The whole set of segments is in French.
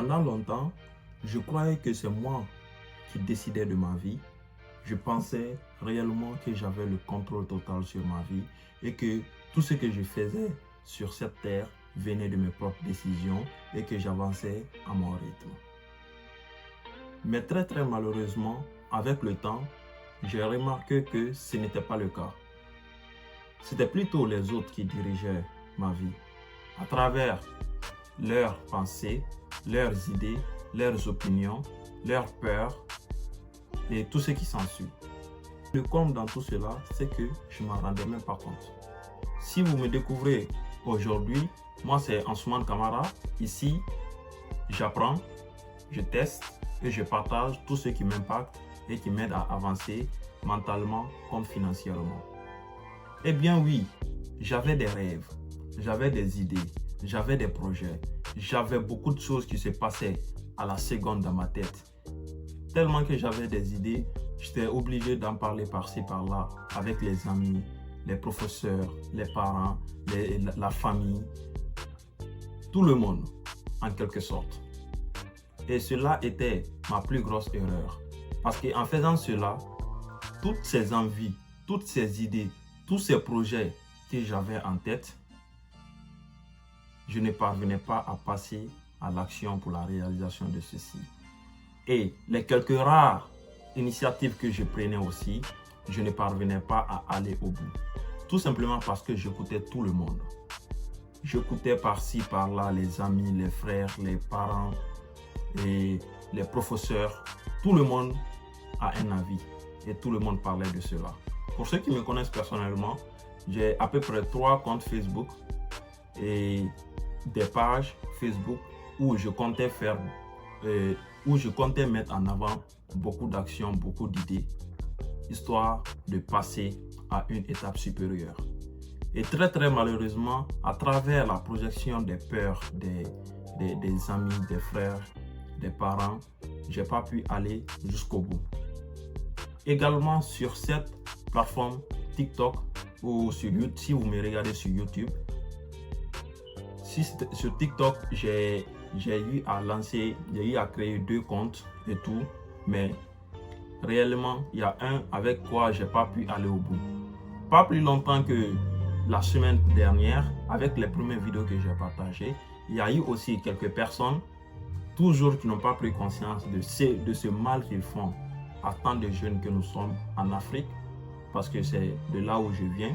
Pendant longtemps, je croyais que c'est moi qui décidais de ma vie. Je pensais réellement que j'avais le contrôle total sur ma vie et que tout ce que je faisais sur cette terre venait de mes propres décisions et que j'avançais à mon rythme. Mais très malheureusement, avec le temps, j'ai remarqué que ce n'était pas le cas. C'était plutôt les autres qui dirigeaient ma vie, à travers leurs pensées, leurs idées, leurs opinions, leurs peurs et tout ce qui s'ensuit. Le comble dans tout cela, c'est que je ne m'en rendais même pas compte. Si vous me découvrez aujourd'hui, moi c'est Ansoumane Camara. Ici, j'apprends, je teste et je partage tout ce qui m'impacte et qui m'aide à avancer mentalement comme financièrement. Eh bien oui, j'avais des rêves, j'avais des idées, j'avais des projets, j'avais beaucoup de choses qui se passaient à la seconde dans ma tête. Tellement que j'avais des idées, j'étais obligé d'en parler par-ci par-là avec les amis, les professeurs, les parents, la famille, tout le monde en quelque sorte. Et cela était ma plus grosse erreur. Parce qu'en faisant cela, toutes ces envies, toutes ces idées, tous ces projets que j'avais en tête, je ne parvenais pas à passer à l'action pour la réalisation de ceci. Et les quelques rares initiatives que je prenais aussi, je ne parvenais pas à aller au bout. Tout simplement parce que j'écoutais tout le monde. J'écoutais par-ci, par-là les amis, les frères, les parents et les professeurs. Tout le monde a un avis et tout le monde parlait de cela. Pour ceux qui me connaissent personnellement, j'ai à peu près 3 comptes Facebook et des pages Facebook où je comptais mettre en avant beaucoup d'actions, beaucoup d'idées, histoire de passer à une étape supérieure. Et très malheureusement, à travers la projection des peurs des amis, des frères, des parents, j'ai pas pu aller jusqu'au bout. Également sur cette plateforme TikTok ou sur YouTube, si vous me regardez sur YouTube, sur TikTok, j'ai eu à créer 2 comptes et tout, mais réellement, il y a un avec quoi j'ai pas pu aller au bout. Pas plus longtemps que la semaine dernière, avec les premières vidéos que j'ai partagées, il y a eu aussi quelques personnes, toujours qui n'ont pas pris conscience de ce mal qu'ils font à tant de jeunes que nous sommes en Afrique, parce que c'est de là où je viens.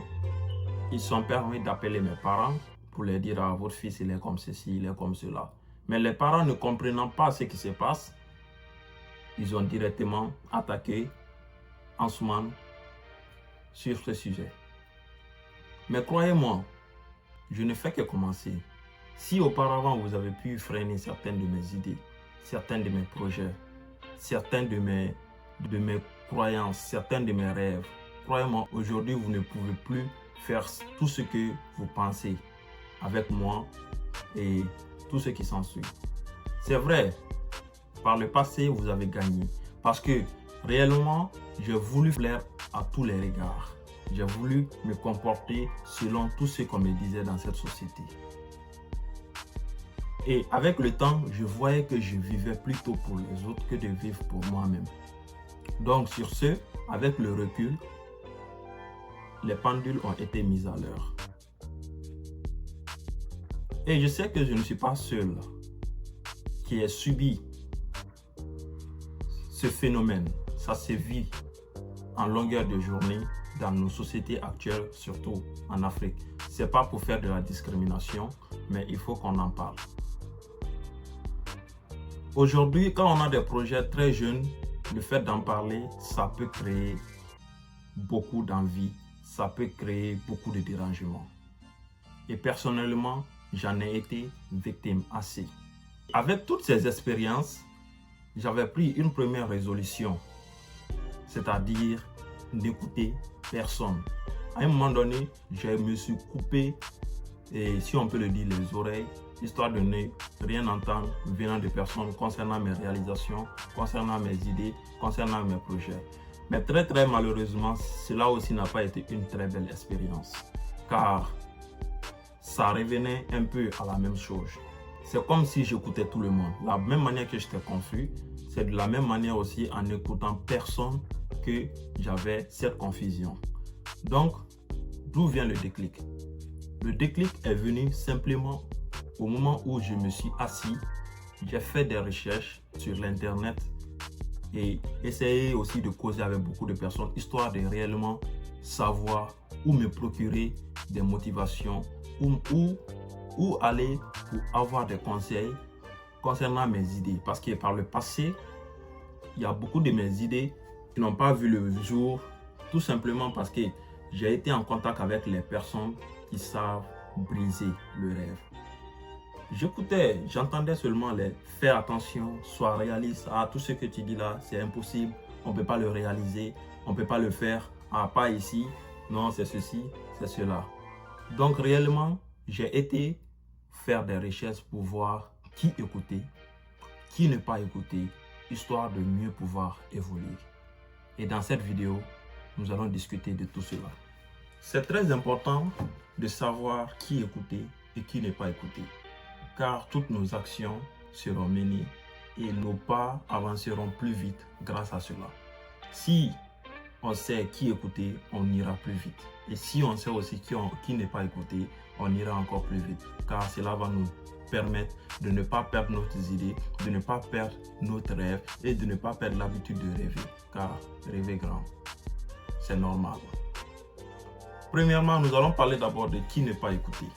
Ils sont permis d'appeler mes parents pour leur dire « votre fils il est comme ceci, il est comme cela ». Mais les parents ne comprenant pas ce qui se passe, ils ont directement attaqué Ansoumane sur ce sujet. Mais croyez-moi, je ne fais que commencer. Si auparavant vous avez pu freiner certaines de mes idées, certains de mes projets, certains de mes croyances, certains de mes rêves, croyez-moi, aujourd'hui vous ne pouvez plus faire tout ce que vous pensez avec moi et tout ce qui s'ensuit. C'est vrai, par le passé vous avez gagné parce que réellement j'ai voulu plaire à tous les regards. J'ai voulu me comporter selon tout ce qu'on me disait dans cette société. Et avec le temps, je voyais que je vivais plutôt pour les autres que de vivre pour moi-même. Donc sur ce, avec le recul, les pendules ont été mises à l'heure. Et je sais que je ne suis pas seul qui ait subi ce phénomène. Ça se vit en longueur de journée dans nos sociétés actuelles, surtout en Afrique. Ce n'est pas pour faire de la discrimination, mais il faut qu'on en parle. Aujourd'hui, quand on a des projets très jeunes, le fait d'en parler, ça peut créer beaucoup d'envie, ça peut créer beaucoup de dérangements. Et personnellement, j'en ai été victime assez. Avec toutes ces expériences, j'avais pris une première résolution, c'est-à-dire n'écouter personne. À un moment donné, je me suis coupé, et si on peut le dire, les oreilles, histoire de ne rien entendre venant de personnes concernant mes réalisations, concernant mes idées, concernant mes projets. Mais très malheureusement, cela aussi n'a pas été une très belle expérience, car ça revenait un peu à la même chose. c'est comme si j'écoutais tout le monde. La même manière que j'étais confus, c'est de la même manière aussi en n'écoutant personne que j'avais cette confusion. Donc, d'où vient le déclic? Le déclic est venu simplement au moment où je me suis assis, j'ai fait des recherches sur l'internet et essayé aussi de causer avec beaucoup de personnes, histoire de réellement savoir où me procurer des motivations, où aller pour avoir des conseils concernant mes idées. Parce que par le passé, il y a beaucoup de mes idées qui n'ont pas vu le jour, tout simplement parce que j'ai été en contact avec les personnes qui savent briser le rêve. J'écoutais, j'entendais seulement les faire attention, sois réaliste, tout ce que tu dis là, c'est impossible, on ne peut pas le réaliser, on ne peut pas le faire, pas ici, non, c'est ceci, c'est cela. Donc réellement, j'ai été faire des recherches pour voir qui écouter, qui ne pas écouter, histoire de mieux pouvoir évoluer. Et dans cette vidéo, nous allons discuter de tout cela. C'est très important de savoir qui écouter et qui ne pas écouter, car toutes nos actions seront menées et nos pas avanceront plus vite grâce à cela. Si on sait qui écouter, on ira plus vite. Et si on sait aussi qui n'est pas écouté, on ira encore plus vite, car cela va nous permettre de ne pas perdre nos idées, de ne pas perdre notre rêve et de ne pas perdre l'habitude de rêver, car rêver grand, c'est normal. Premièrement, nous allons parler d'abord de qui ne pas écouter.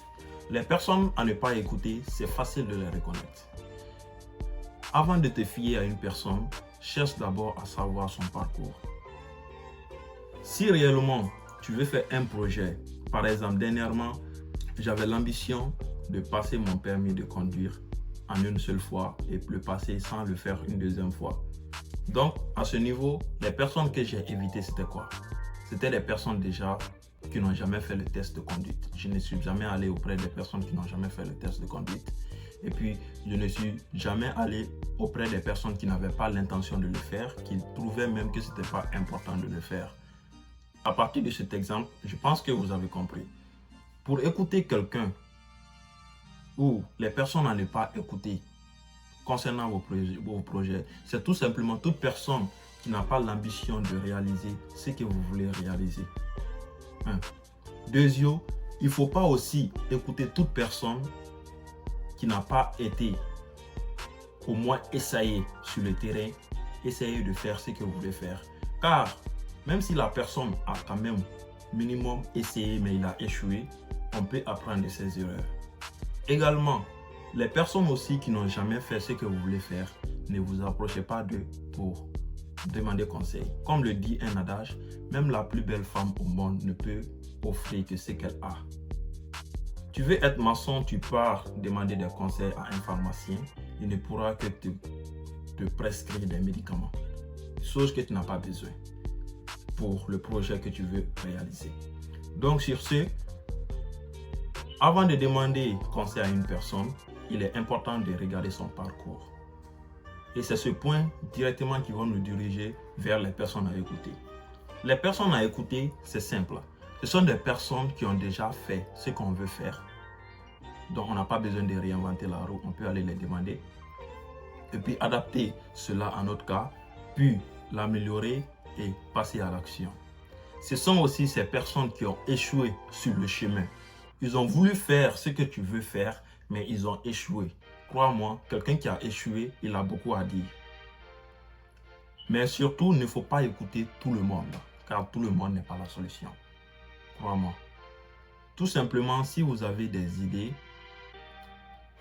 Les personnes à ne pas écouter, c'est facile de les reconnaître. Avant de te fier à une personne, cherche d'abord à savoir son parcours. Si réellement tu veux faire un projet, par exemple dernièrement, j'avais l'ambition de passer mon permis de conduire en une seule fois et le passer sans le faire une deuxième fois. Donc à ce niveau, les personnes que j'ai évitées, c'était quoi? C'était des personnes déjà qui n'ont jamais fait le test de conduite. Je ne suis jamais allé auprès des personnes qui n'ont jamais fait le test de conduite. Et puis, je ne suis jamais allé auprès des personnes qui n'avaient pas l'intention de le faire, qui trouvaient même que ce n'était pas important de le faire. À partir de cet exemple, je pense que vous avez compris. Pour écouter quelqu'un ou les personnes à ne pas écouter concernant vos projets, c'est tout simplement toute personne qui n'a pas l'ambition de réaliser ce que vous voulez réaliser. Deuxièmement, il ne faut pas aussi écouter toute personne qui n'a pas été au moins essayé sur le terrain, essayer de faire ce que vous voulez faire. Car même si la personne a quand même minimum essayé mais il a échoué, on peut apprendre de ses erreurs. Également, les personnes aussi qui n'ont jamais fait ce que vous voulez faire, ne vous approchez pas d'eux pour demander conseil. Comme le dit un adage, même la plus belle femme au monde ne peut offrir que ce qu'elle a. Tu veux être maçon, tu pars demander des conseils à un pharmacien, il ne pourra que te prescrire des médicaments, chose que tu n'as pas besoin pour le projet que tu veux réaliser. Donc sur ce, avant de demander conseil à une personne, il est important de regarder son parcours. Et c'est ce point directement qui va nous diriger vers les personnes à écouter. Les personnes à écouter, c'est simple. Ce sont des personnes qui ont déjà fait ce qu'on veut faire. Donc on n'a pas besoin de réinventer la roue, on peut aller les demander. Et puis adapter cela à notre cas, puis l'améliorer et passer à l'action. Ce sont aussi ces personnes qui ont échoué sur le chemin. Ils ont voulu faire ce que tu veux faire, mais ils ont échoué. Crois-moi, quelqu'un qui a échoué, il a beaucoup à dire. Mais surtout, il ne faut pas écouter tout le monde, car tout le monde n'est pas la solution. Crois-moi. Tout simplement, si vous avez des idées,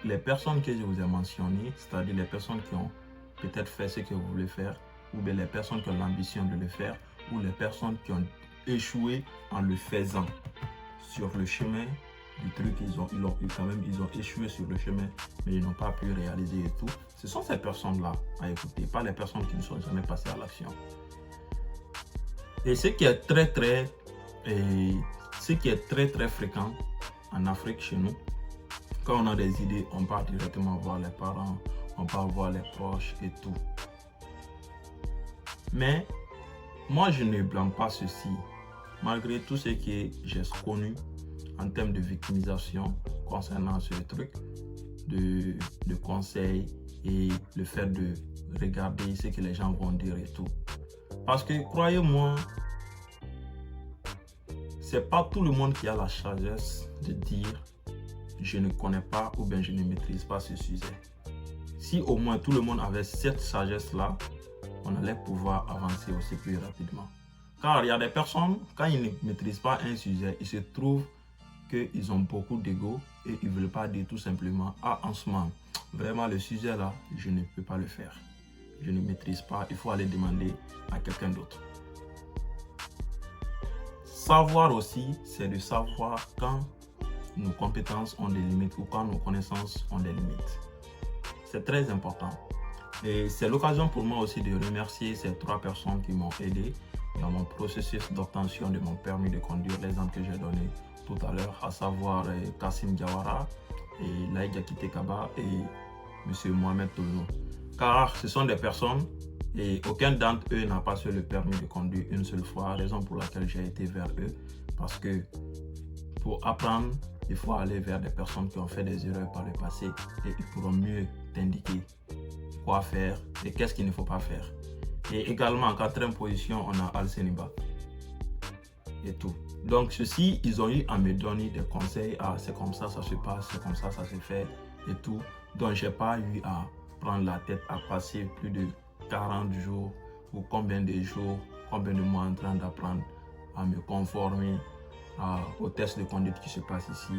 les personnes que je vous ai mentionnées, c'est-à-dire les personnes qui ont peut-être fait ce que vous voulez faire, ou bien les personnes qui ont l'ambition de le faire, ou les personnes qui ont échoué en le faisant sur le chemin du truc, ils ont échoué sur le chemin, mais ils n'ont pas pu réaliser et tout. Ce sont ces personnes-là à écouter, pas les personnes qui ne sont jamais passées à l'action. Et ce qui est très fréquent en Afrique chez nous, quand on a des idées, on part directement voir les parents, on part voir les proches et tout. Mais moi, je ne blâme pas ceci, malgré tout ce que j'ai connu en termes de victimisation concernant ce truc. de conseils et le fait de regarder ce que les gens vont dire et tout. Parce que croyez-moi, c'est pas tout le monde qui a la sagesse de dire je ne connais pas ou bien je ne maîtrise pas ce sujet. Si au moins tout le monde avait cette sagesse-là, on allait pouvoir avancer aussi plus rapidement. Car il y a des personnes, quand ils ne maîtrisent pas un sujet, ils se trouvent qu'ils ont beaucoup d'ego et ils ne veulent pas dire tout simplement « Ah, en ce moment, vraiment le sujet là, je ne peux pas le faire. Je ne maîtrise pas, il faut aller demander à quelqu'un d'autre. » Savoir aussi, c'est de savoir quand nos compétences ont des limites ou quand nos connaissances ont des limites. C'est très important. Et c'est l'occasion pour moi aussi de remercier ces 3 personnes qui m'ont aidé dans mon processus d'obtention de mon permis de conduire, l'exemple que j'ai donné tout à l'heure, à savoir Kassim Diawara et Laïdja Kitekaba et M. Mohamed Tolno. Car ce sont des personnes et aucun d'entre eux n'a passé le permis de conduire une seule fois, raison pour laquelle j'ai été vers eux. Parce que pour apprendre, il faut aller vers des personnes qui ont fait des erreurs par le passé et ils pourront mieux t'indiquer quoi faire et qu'est-ce qu'il ne faut pas faire. Et également en 4e position, on a Al Seniba et tout. Donc ceux-ci, ils ont eu à me donner des conseils. Ah, c'est comme ça se passe, c'est comme ça se fait et tout. Donc j'ai pas eu à prendre la tête à passer plus de 40 jours ou combien de jours, combien de mois en train d'apprendre à me conformer aux tests de conduite qui se passent ici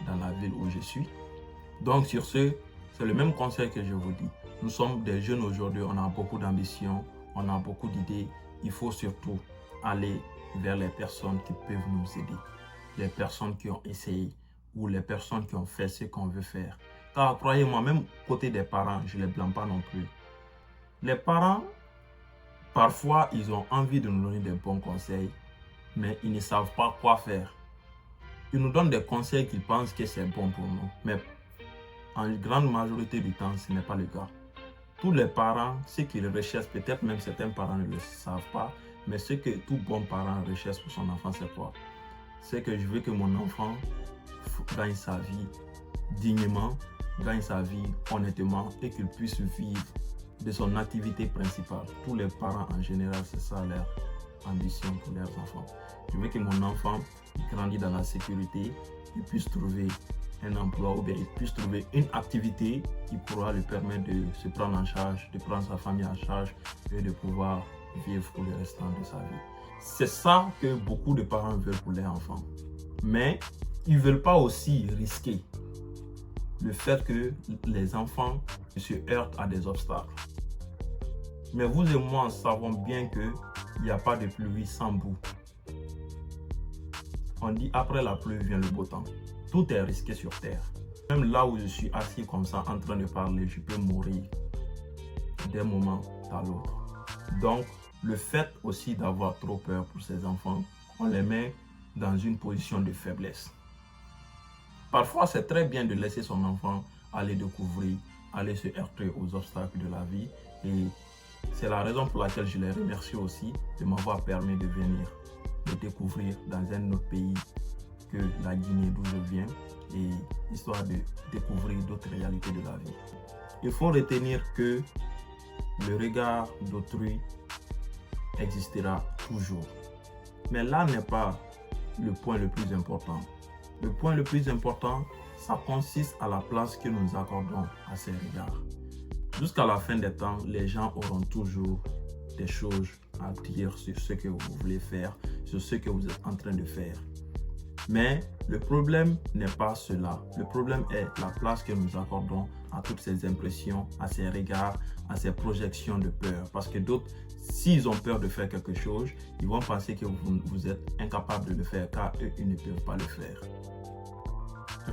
dans la ville où je suis. Donc sur ce, c'est le même conseil que je vous dis. Nous sommes des jeunes aujourd'hui, on a beaucoup d'ambition, on a beaucoup d'idées. Il faut surtout aller vers les personnes qui peuvent nous aider. Les personnes qui ont essayé ou les personnes qui ont fait ce qu'on veut faire. Car croyez-moi, même côté des parents, je ne les blâme pas non plus. Les parents, parfois, ils ont envie de nous donner des bons conseils, mais ils ne savent pas quoi faire. Ils nous donnent des conseils qu'ils pensent que c'est bon pour nous, mais en grande majorité du temps, ce n'est pas le cas. Tous les parents, ce qu'ils recherchent, peut-être même certains parents ne le savent pas, mais ce que tout bon parent recherche pour son enfant, c'est quoi? C'est que je veux que mon enfant gagne sa vie dignement, gagne sa vie honnêtement et qu'il puisse vivre de son activité principale. Tous les parents en général, c'est ça leur ambition pour leurs enfants. Je veux que mon enfant grandisse dans la sécurité, il puisse trouver un emploi ou bien il puisse trouver une activité qui pourra lui permettre de se prendre en charge, de prendre sa famille en charge et de pouvoir vivre pour le restant de sa vie. C'est ça que beaucoup de parents veulent pour leurs enfants. Mais ils ne veulent pas aussi risquer le fait que les enfants se heurtent à des obstacles. Mais vous et moi savons bien qu'il n'y a pas de pluie sans boue. On dit après la pluie vient le beau temps. Tout est risqué sur terre. Même là où je suis assis comme ça en train de parler, je peux mourir d'un moment à l'autre. Donc, le fait aussi d'avoir trop peur pour ces enfants, on les met dans une position de faiblesse. Parfois, c'est très bien de laisser son enfant aller découvrir, aller se heurter aux obstacles de la vie. Et c'est la raison pour laquelle je les remercie aussi de m'avoir permis de venir, de découvrir dans un autre pays que la Guinée d'où je viens, et histoire de découvrir d'autres réalités de la vie. Il faut retenir que le regard d'autrui existera toujours. Mais là n'est pas le point le plus important. Le point le plus important, ça consiste à la place que nous accordons à ces regards. Jusqu'à la fin des temps, les gens auront toujours des choses à dire sur ce que vous voulez faire, sur ce que vous êtes en train de faire. Mais le problème n'est pas cela. Le problème est la place que nous accordons à toutes ces impressions, à ces regards, à ces projections de peur. Parce que d'autres, s'ils ont peur de faire quelque chose, ils vont penser que vous êtes incapable de le faire car eux, ils ne peuvent pas le faire.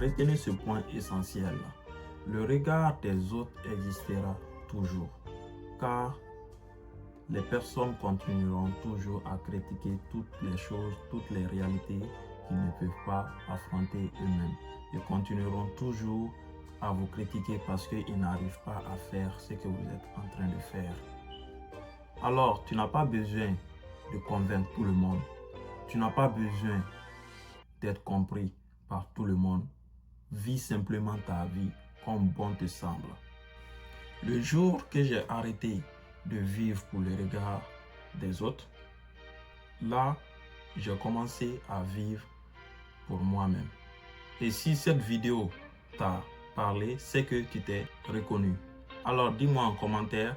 Retenez ce point essentiel. Le regard des autres existera toujours. Car les personnes continueront toujours à critiquer toutes les choses, toutes les réalités qu'ils ne peuvent pas affronter eux-mêmes. Ils continueront toujours à vous critiquer parce qu'ils n'arrivent pas à faire ce que vous êtes en train de faire. Alors, tu n'as pas besoin de convaincre tout le monde. Tu n'as pas besoin d'être compris par tout le monde. Vis simplement ta vie comme bon te semble. Le jour que j'ai arrêté de vivre pour le regard des autres, là, j'ai commencé à vivre pour moi-même. Et si cette vidéo t'a parlé, c'est que tu t'es reconnu. Alors dis-moi en commentaire,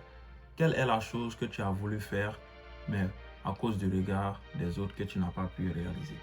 quelle est la chose que tu as voulu faire, mais à cause du regard des autres que tu n'as pas pu réaliser.